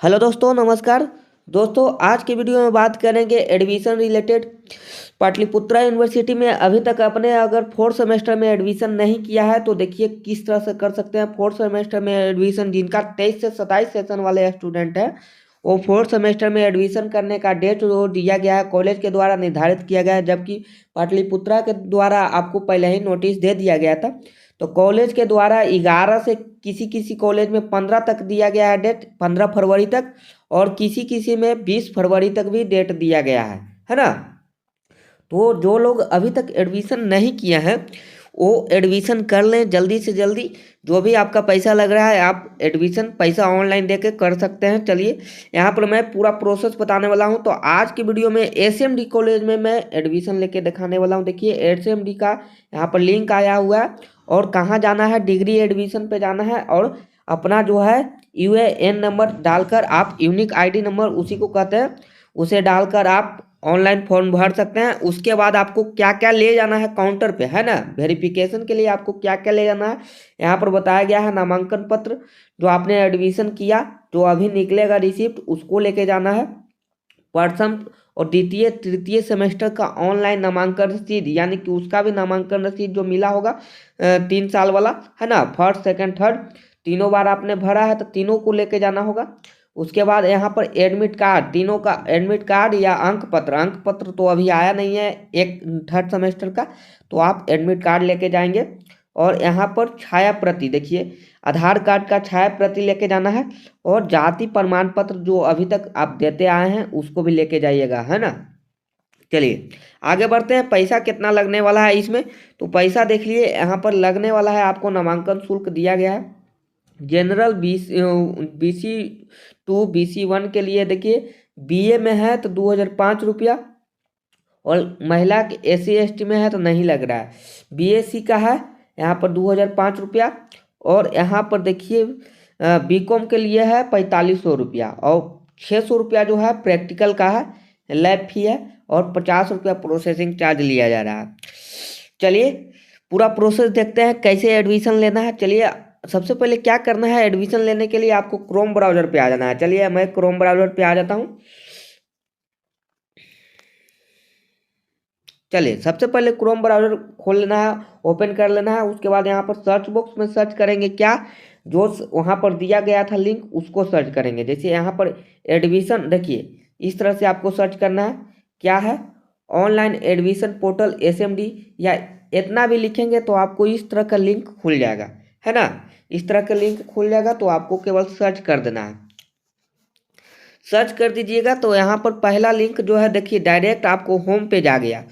Hello दोस्तों, नमस्कार। दोस्तों, आज की वीडियो में बात करेंगे एडमिशन रिलेटेड। पाटलिपुत्रा यूनिवर्सिटी में अभी तक अपने अगर फोर्थ सेमेस्टर में एडमिशन नहीं किया है तो देखिए किस तरह से कर सकते हैं। फोर्थ सेमेस्टर में एडमिशन जिनका 23 से 27 सेशन वाले स्टूडेंट हैं, वो फोर्थ सेमेस्टर में एडमिशन करने का डेट जो दिया गया है कॉलेज के द्वारा निर्धारित किया गया है, जबकि पाटलिपुत्रा के द्वारा आपको पहले ही नोटिस दे दिया गया था। तो कॉलेज के द्वारा 11 से किसी किसी कॉलेज में 15 तक दिया गया है डेट, 15 फरवरी तक, और किसी किसी में 20 फरवरी तक भी डेट दिया गया है ना। तो जो लोग अभी तक एडमिशन नहीं किए हैं वो एडमिशन कर लें जल्दी से जल्दी। जो भी आपका पैसा लग रहा है आप एडमिशन पैसा ऑनलाइन दे के कर सकते हैं। चलिए, यहाँ पर मैं पूरा प्रोसेस बताने वाला हूँ। तो आज की वीडियो में एसएमडी कॉलेज में मैं एडमिशन लेके दिखाने वाला हूँ। देखिए, एसएमडी का यहाँ पर लिंक आया हुआ है और कहाँ जाना है, डिग्री एडमिशन पे जाना है और अपना जो है यूएएन नंबर डालकर, आप यूनिक आईडी नंबर उसी को कहते हैं, उसे डालकर आप ऑनलाइन फॉर्म भर सकते हैं। उसके बाद आपको क्या क्या ले जाना है काउंटर पे, है ना, वेरिफिकेशन के लिए आपको क्या क्या ले जाना है यहाँ पर बताया गया है। नामांकन पत्र जो आपने एडमिशन किया, जो अभी निकलेगा रिसिप्ट, उसको लेके जाना है। प्रथम और द्वितीय तृतीय सेमेस्टर का ऑनलाइन नामांकन रसीद, यानी कि उसका भी नामांकन रसीद जो मिला होगा 3 साल वाला, है ना, फर्स्ट सेकंड थर्ड तीनों बार आपने भरा है तो तीनों को लेके जाना होगा। उसके बाद यहाँ पर एडमिट कार्ड, तीनों का एडमिट कार्ड या अंक पत्र तो अभी आया नहीं है एक थर्ड सेमेस्टर का, तो आप एडमिट कार्ड लेके जाएंगे। और यहाँ पर छाया प्रति, देखिए आधार कार्ड का छाया प्रति लेके जाना है और जाति प्रमाण पत्र जो अभी तक आप देते आए हैं उसको भी लेके जाइएगा, है ना। चलिए आगे बढ़ते हैं। पैसा कितना लगने वाला है इसमें, तो पैसा देख लिए यहाँ पर लगने वाला है। आपको नामांकन शुल्क दिया गया है। जनरल बीसी 2 BC 1 के लिए देखिए, बीए में है तो 2005 रुपया, और महिला के SC ST में है तो नहीं लग रहा है। बीएससी का है यहाँ पर 2005 रुपया, और यहाँ पर देखिए बीकॉम के लिए है 4500 रुपया, और 600 रुपया जो है प्रैक्टिकल का है, लैब फी है, और 50 रुपया प्रोसेसिंग चार्ज लिया जा रहा है। चलिए पूरा प्रोसेस देखते हैं कैसे एडमिशन लेना है। चलिए, सबसे पहले क्या करना है, एडमिशन लेने के लिए आपको क्रोम ब्राउज़र पे आ जाना है। चलिए मैं क्रोम ब्राउज़र पे आ जाता हूँ। चलिए, सबसे पहले क्रोम ब्राउज़र खोल लेना है, ओपन कर लेना है। उसके बाद यहाँ पर सर्च बॉक्स में सर्च करेंगे क्या, जो वहाँ पर दिया गया था लिंक उसको सर्च करेंगे। जैसे यहाँ पर एडमिशन, देखिए इस तरह से आपको सर्च करना है। क्या है, ऑनलाइन एडमिशन पोर्टल एसएमडी, या इतना भी लिखेंगे तो आपको इस तरह का लिंक खुल जाएगा, है ना। इस तरह का लिंक खुल जाएगा तो आपको केवल सर्च कर देना है। सर्च कर दीजिएगा तो यहाँ पर पहला लिंक जो है, देखिए डायरेक्ट आपको होम पेज आ गया।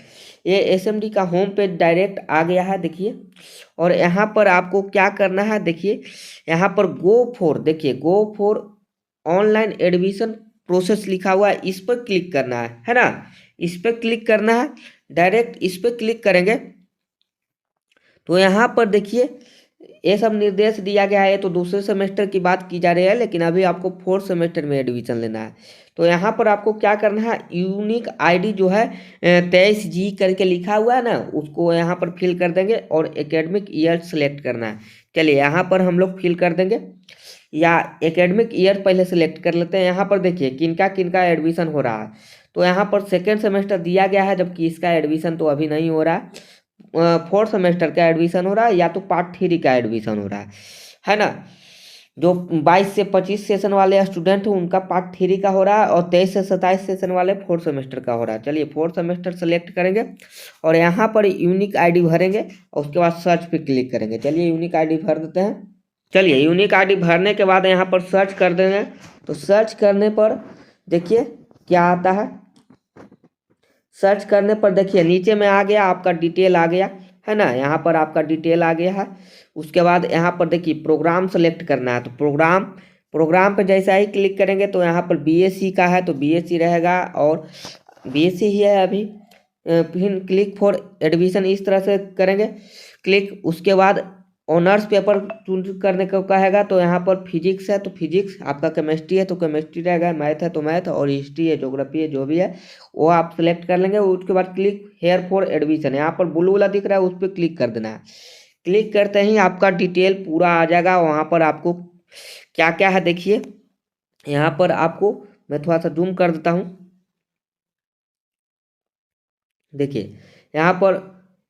ये एसएमडी का होम पेज डायरेक्ट आ गया है, देखिए। और यहाँ पर आपको क्या करना है, देखिए यहाँ पर गो फॉर, देखिए go for online admission process लिखा हुआ है, इस पर क्लिक करना है ना। इस पर क्लिक करना है, डायरेक्ट इस पर क्लिक करेंगे तो यहाँ पर देखिए ये सब निर्देश दिया गया है। तो दूसरे सेमेस्टर की बात की जा रही है, लेकिन अभी आपको फोर्थ सेमेस्टर में एडमिशन लेना है। तो यहाँ पर आपको क्या करना है, यूनिक आईडी जो है 23G करके लिखा हुआ है ना, उसको यहाँ पर फिल कर देंगे और एकेडमिक ईयर सेलेक्ट करना है। चलिए यहाँ पर हम लोग फिल कर देंगे, या एकेडमिक ईयर पहले सेलेक्ट कर लेते हैं। यहाँ पर देखिए किनका किनका एडमिशन हो रहा है। तो यहाँ पर सेकेंड सेमेस्टर दिया गया है, जबकि इसका एडमिशन तो अभी नहीं हो रहा है। फोर्थ सेमेस्टर का एडमिशन हो रहा है, या तो पार्ट 3 का एडमिशन हो रहा है ना। जो 22 से 25 सेशन वाले स्टूडेंट हैं उनका पार्ट 3 का हो रहा है, और 23 से 27 सेशन वाले फोर्थ सेमेस्टर का हो रहा है। चलिए फोर्थ सेमेस्टर सेलेक्ट करेंगे और यहाँ पर यूनिक आईडी भरेंगे और उसके बाद सर्च पे क्लिक करेंगे। चलिए यूनिक आईडी भर देते हैं। चलिए यूनिक आईडी भरने के बाद यहाँ पर सर्च कर देंगे। तो सर्च करने पर देखिए क्या आता है। सर्च करने पर देखिए नीचे में आ गया, आपका डिटेल आ गया, है ना। यहाँ पर आपका डिटेल आ गया है। उसके बाद यहाँ पर देखिए प्रोग्राम सेलेक्ट करना है। तो प्रोग्राम पे जैसा ही क्लिक करेंगे तो यहाँ पर बीएससी का है तो बीएससी रहेगा, और बीएससी ही है अभी। फिर क्लिक फॉर एडमिशन इस तरह से करेंगे क्लिक। उसके बाद ऑनर्स पेपर चूज करने को कहेगा, तो यहाँ पर फिजिक्स है तो फिजिक्स, आपका केमिस्ट्री है तो केमिस्ट्री रहेगा, मैथ है तो मैथ, और हिस्ट्री है ज्योग्राफी है, जो भी है वो आप सिलेक्ट कर लेंगे। उसके बाद क्लिक हेयर फॉर एडमिशन, यहाँ पर ब्लू वाला दिख रहा है उस पर क्लिक कर देना है। क्लिक करते ही आपका डिटेल पूरा आ जाएगा। वहाँ पर आपको क्या क्या है देखिए, यहाँ पर आपको मैं थोड़ा सा जूम कर देता हूँ। देखिए यहाँ पर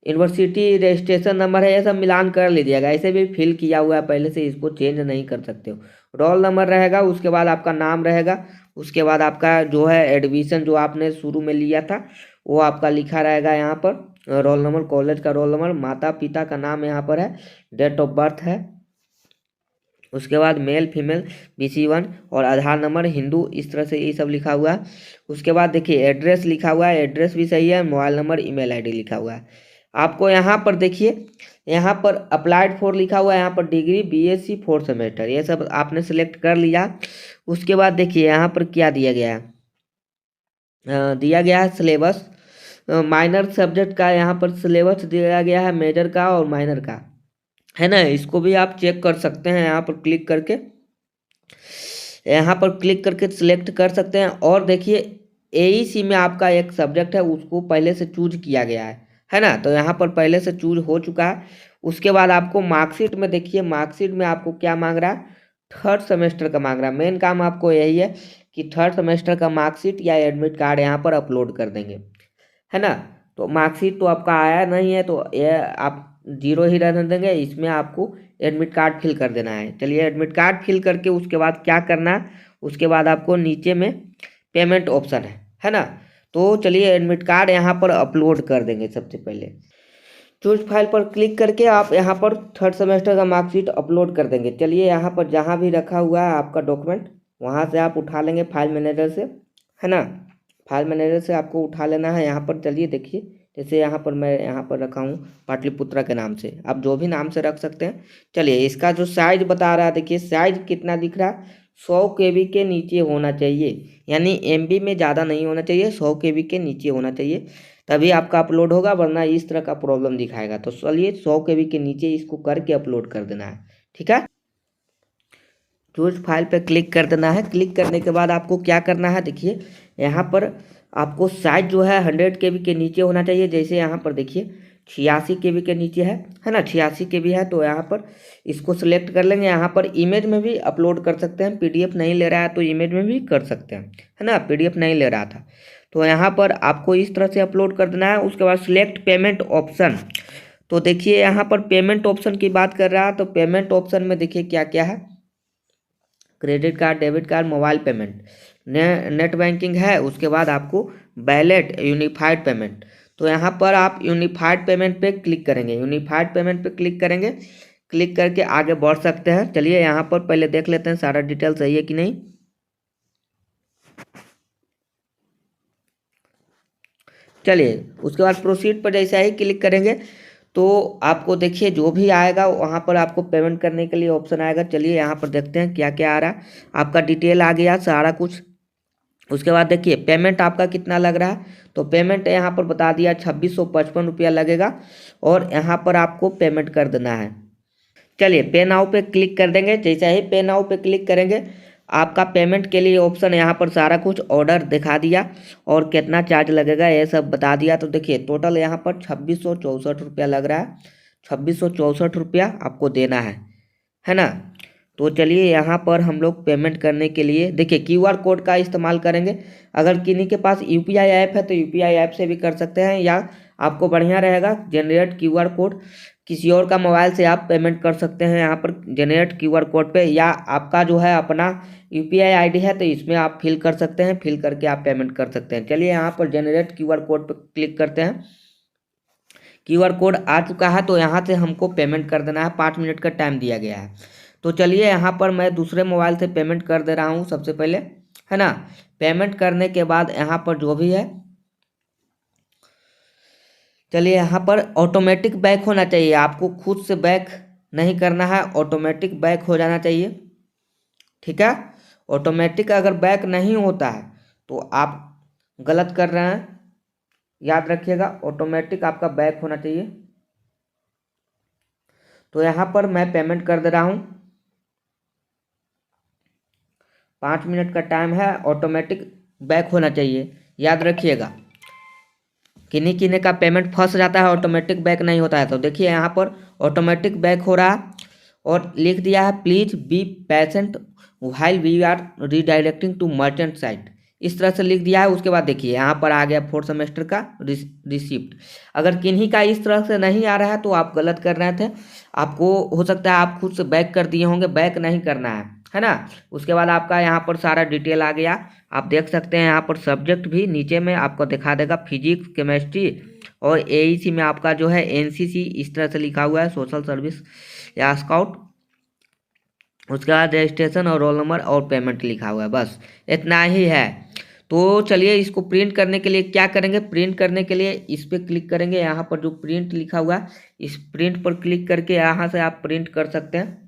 यूनिवर्सिटी रजिस्ट्रेशन नंबर है, ये सब मिलान कर लीजिएगा। ऐसे भी फिल किया हुआ है पहले से, इसको चेंज नहीं कर सकते हो। रोल नंबर रहेगा, उसके बाद आपका नाम रहेगा, उसके बाद आपका जो है एडमिशन जो आपने शुरू में लिया था वो आपका लिखा रहेगा यहाँ पर। रोल नंबर, कॉलेज का रोल नंबर, माता पिता का नाम यहाँ पर है, डेट ऑफ बर्थ है, उसके बाद मेल फीमेल BC1 और आधार नंबर हिंदू, इस तरह से ये सब लिखा हुआ है। उसके बाद देखिए एड्रेस लिखा हुआ है, एड्रेस भी सही है, मोबाइल नंबर ईमेल आईडी लिखा हुआ है। आपको यहाँ पर देखिए, यहाँ पर अप्लाइड फॉर लिखा हुआ है, यहाँ पर डिग्री BSc 4th सेमेस्टर, ये सब आपने सेलेक्ट कर लिया। उसके बाद देखिए यहाँ पर क्या दिया गया है, दिया गया है सिलेबस। माइनर सब्जेक्ट का यहाँ पर सिलेबस दिया गया है, मेजर का और माइनर का, है ना। इसको भी आप चेक कर सकते हैं, यहाँ पर क्लिक करके, यहाँ पर क्लिक करके सिलेक्ट कर सकते हैं। और देखिए AEC में आपका एक सब्जेक्ट है, उसको पहले से चूज किया गया है ना, तो यहाँ पर पहले से चूज हो चुका है। उसके बाद आपको मार्कशीट में देखिए, मार्कशीट में आपको क्या मांग रहा है, 3rd सेमेस्टर का मांग रहा है। मेन काम आपको यही है कि 3rd सेमेस्टर का मार्कशीट या एडमिट कार्ड यहाँ पर अपलोड कर देंगे, है ना। तो मार्कशीट तो आपका आया नहीं है, तो ये आप 0 ही रहने देंगे। इसमें आपको एडमिट कार्ड फिल कर देना है। चलिए एडमिट कार्ड फिल करके उसके बाद क्या करना है, उसके बाद आपको नीचे में पेमेंट ऑप्शन है ना। तो चलिए एडमिट कार्ड यहाँ पर अपलोड कर देंगे। सबसे पहले चूज फाइल पर क्लिक करके आप यहाँ पर 3rd सेमेस्टर का मार्कशीट अपलोड कर देंगे। चलिए यहाँ पर जहाँ भी रखा हुआ है आपका डॉक्यूमेंट, वहाँ से आप उठा लेंगे फाइल मैनेजर से, है ना। फाइल मैनेजर से आपको उठा लेना है। यहाँ पर चलिए देखिए, जैसे यहाँ पर मैं यहाँ पर रखा हूँ पाटलिपुत्रा के नाम से, आप जो भी नाम से रख सकते हैं। चलिए इसका जो साइज बता रहा है, देखिए साइज कितना दिख रहा है, 100 KB के नीचे होना चाहिए, यानी MB में ज़्यादा नहीं होना चाहिए, 100 KB के नीचे होना चाहिए, तभी आपका अपलोड होगा, वरना इस तरह का प्रॉब्लम दिखाएगा। तो चलिए 100 KB के नीचे इसको करके अपलोड कर देना है, ठीक है। चूज फाइल पे क्लिक कर देना है। क्लिक करने के बाद आपको क्या करना है, देखिए यहाँ पर आपको साइज जो है 100 KB के नीचे होना चाहिए। जैसे यहाँ पर देखिए 86 KB के नीचे है ना, 86 KB है, तो यहाँ पर इसको सिलेक्ट कर लेंगे। यहाँ पर इमेज में भी अपलोड कर सकते हैं, PDF नहीं ले रहा है तो इमेज में भी कर सकते हैं, है ना। PDF नहीं ले रहा था तो यहाँ पर आपको इस तरह से अपलोड कर देना है। उसके बाद सिलेक्ट पेमेंट ऑप्शन, तो देखिए यहाँ पर पेमेंट ऑप्शन की बात कर रहा है, तो पेमेंट ऑप्शन में देखिए क्या क्या है, credit card, debit card, mobile payment, net banking है। उसके बाद आपको वैलेट, यूनिफाइड पेमेंट, तो यहाँ पर आप यूनिफाइड पेमेंट पे क्लिक करेंगे। यूनिफाइड पेमेंट पे क्लिक करेंगे, क्लिक करके आगे बढ़ सकते हैं। चलिए यहाँ पर पहले देख लेते हैं सारा डिटेल सही है कि नहीं। चलिए उसके बाद प्रोसीड पर जैसे ही क्लिक करेंगे तो आपको देखिए जो भी आएगा वहाँ पर आपको पेमेंट करने के लिए ऑप्शन आएगा। चलिए यहाँ पर देखते हैं क्या क्या आ रहा है। आपका डिटेल आ गया सारा कुछ। उसके बाद देखिए पेमेंट आपका कितना लग रहा है, तो पेमेंट यहाँ पर बता दिया 2655 रुपया लगेगा और यहाँ पर आपको पेमेंट कर देना है। चलिए पे नाउ पे क्लिक कर देंगे। जैसे ही पे नाउ पे क्लिक करेंगे आपका पेमेंट के लिए ऑप्शन यहाँ पर सारा कुछ ऑर्डर दिखा दिया और कितना चार्ज लगेगा ये सब बता दिया। तो देखिए टोटल यहाँ पर 2664 रुपया लग रहा है, 2664 रुपया आपको देना है ना। तो चलिए यहाँ पर हम लोग पेमेंट करने के लिए देखिए QR कोड का इस्तेमाल करेंगे। अगर किन्हीं के पास UPI ऐप है तो UPI ऐप से भी कर सकते हैं, या आपको बढ़िया रहेगा जनरेट QR कोड, किसी और का मोबाइल से आप पेमेंट कर सकते हैं यहाँ पर जनरेट QR कोड पे, या आपका जो है अपना UPI ID है तो इसमें आप फिल कर सकते हैं, फिल करके आप पेमेंट कर सकते हैं। चलिए यहाँ पर जनरेट QR कोड पर क्लिक करते हैं। QR कोड आ चुका है तो यहाँ से हमको पेमेंट कर देना है, 5 मिनट का टाइम दिया गया है। तो चलिए यहाँ पर मैं दूसरे मोबाइल से पेमेंट कर दे रहा हूँ सबसे पहले, है ना। पेमेंट करने के बाद यहाँ पर जो भी है, चलिए यहाँ पर ऑटोमेटिक बैक होना चाहिए, आपको खुद से बैक नहीं करना है, ऑटोमेटिक बैक हो जाना चाहिए, ठीक है। ऑटोमेटिक अगर बैक नहीं होता है तो आप गलत कर रहे हैं, याद रखिएगा ऑटोमेटिक आपका बैक होना चाहिए। तो यहाँ पर मैं पेमेंट कर दे रहा हूँ, 5 मिनट का टाइम है, ऑटोमेटिक बैक होना चाहिए, याद रखिएगा। किन्हीं किन्हीं का पेमेंट फंस जाता है, ऑटोमेटिक बैक नहीं होता है। तो देखिए यहाँ पर ऑटोमेटिक बैक हो रहा है और लिख दिया है please be patient while we are redirecting to merchant site, इस तरह से लिख दिया है। उसके बाद देखिए यहाँ पर आ गया फोर्थ सेमेस्टर का रिसिप्ट। अगर किन्हीं का इस तरह से नहीं आ रहा है तो आप गलत कर रहे थे, आपको हो सकता है आप खुद से बैक कर दिए होंगे, बैक नहीं करना है ना। उसके बाद आपका यहाँ पर सारा डिटेल आ गया, आप देख सकते हैं यहाँ पर सब्जेक्ट भी नीचे में आपको दिखा देगा, फिजिक्स, केमिस्ट्री और एईसी में आपका जो है एनसीसी इस तरह से लिखा हुआ है, सोशल सर्विस या स्काउट। उसके बाद रजिस्ट्रेशन और रोल नंबर और पेमेंट लिखा हुआ है, बस इतना ही है। तो चलिए इसको प्रिंट करने के लिए क्या करेंगे, प्रिंट करने के लिए इस पर क्लिक करेंगे, यहाँ पर जो प्रिंट लिखा हुआ है इस प्रिंट पर क्लिक करके यहाँ से आप प्रिंट कर सकते हैं।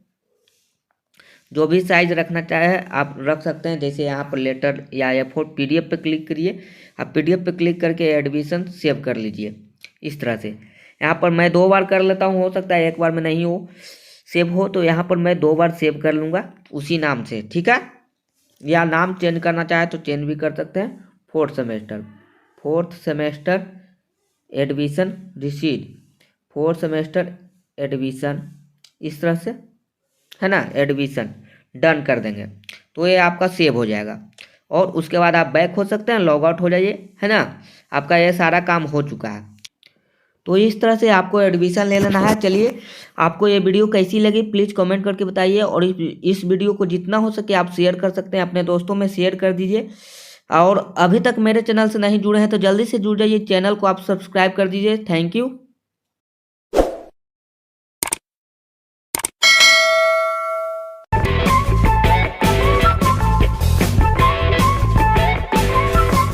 जो भी साइज रखना चाहे आप रख सकते हैं, जैसे यहाँ पर लेटर या A4। PDF पे क्लिक करिए, आप PDF पे क्लिक करके एडमिशन सेव कर लीजिए इस तरह से। यहाँ पर मैं 2 बार कर लेता हूँ, हो सकता है एक बार में नहीं हो सेव हो, तो यहाँ पर मैं 2 बार सेव कर लूँगा उसी नाम से, ठीक है। या नाम चेंज करना चाहे तो चेंज भी कर सकते हैं। Fourth semester admission receipt, fourth semester admission इस तरह से, है ना, एडमिशन डन कर देंगे तो ये आपका सेव हो जाएगा। और उसके बाद आप बैक हो सकते हैं, लॉग आउट हो जाइए, है ना, आपका ये सारा काम हो चुका है। तो इस तरह से आपको एडमिशन ले लेना है। चलिए आपको ये वीडियो कैसी लगी प्लीज़ कमेंट करके बताइए, और इस वीडियो को जितना हो सके आप शेयर कर सकते हैं, अपने दोस्तों में शेयर कर दीजिए। और अभी तक मेरे चैनल से नहीं जुड़े हैं तो जल्दी से जुड़ जाइए, चैनल को आप सब्सक्राइब कर दीजिए। Thank you.